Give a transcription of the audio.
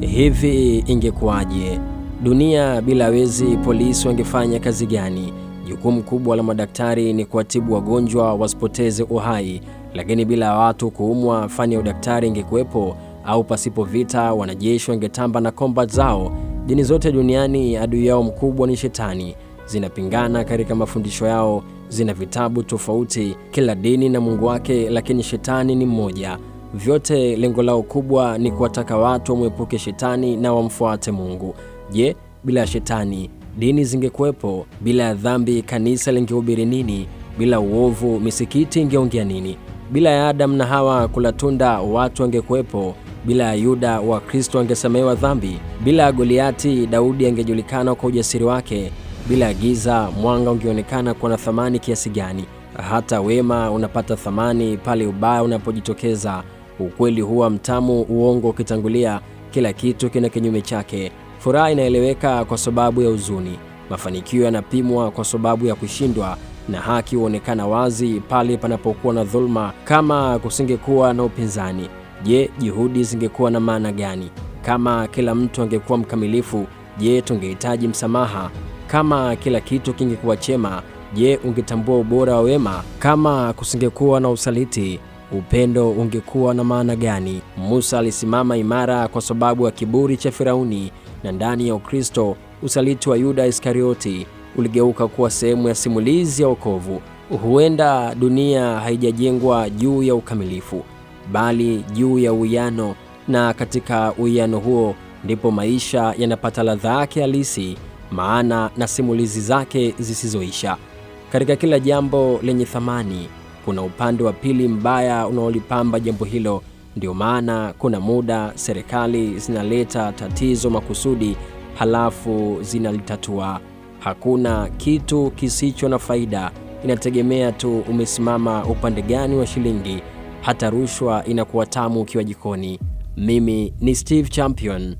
Hivi ingekuwaje? Dunia bila wezi, polisi wangefanya kazi gani? Jukumu kubwa la madaktari ni kuwatibu wagonjwa wasipoteze uhai, lakini bila watu kuumwa, fani ya udaktari ingekuwepo? Au pasipo vita, wanajeshi wangetamba na combat zao? Dini zote duniani adui yao mkubwa ni Shetani. Zinapingana katika mafundisho yao, zina vitabu tofauti, kila dini na Mungu wake, lakini Shetani ni mmoja. Vyote lengo lao kubwa ni kuwataka watu wamwepuke Shetani na wamfuate Mungu. Je, bila Shetani dini zingekuwepo? Bila dhambi kanisa lingehubiri nini? Bila uovu misikiti ingeongea nini? Bila ya Adam na Hawa kula tunda watu wangekuwepo? Bila ya Yuda wa Kristo wangesamehewa dhambi? Bila ya Goliati Daudi angejulikana kwa ujasiri wake? Bila ya giza mwanga ungeonekana kuwa na thamani kiasi gani? Hata wema unapata thamani pale ubaya unapojitokeza. Ukweli huwa mtamu uongo ukitangulia. Kila kitu kina kinyume chake. Furaha inaeleweka kwa sababu ya huzuni. Mafanikio yanapimwa kwa sababu ya kushindwa, na haki huonekana wazi pale panapokuwa na dhulma. Kama kusingekuwa na upinzani, je, juhudi zingekuwa na maana gani? Kama kila mtu angekuwa mkamilifu, je, tungehitaji msamaha? Kama kila kitu kingekuwa chema, je, ungetambua ubora wa wema? Kama kusingekuwa na usaliti, upendo ungekuwa na maana gani? Musa alisimama imara kwa sababu ya kiburi cha Firauni, na ndani ya Ukristo usaliti wa Yuda Iskarioti uligeuka kuwa sehemu ya simulizi ya wokovu. Huenda dunia haijajengwa juu ya ukamilifu, bali juu ya uwiano, na katika uwiano huo ndipo maisha yanapata ladha yake halisi, maana na simulizi zake zisizoisha. Katika kila jambo lenye thamani kuna upande wa pili mbaya unaolipamba jambo hilo. Ndio maana kuna muda serikali zinaleta tatizo makusudi, halafu zinalitatua. Hakuna kitu kisicho na faida, inategemea tu umesimama upande gani wa shilingi. Hata rushwa inakuwa tamu ukiwa jikoni. Mimi ni Steve Champion.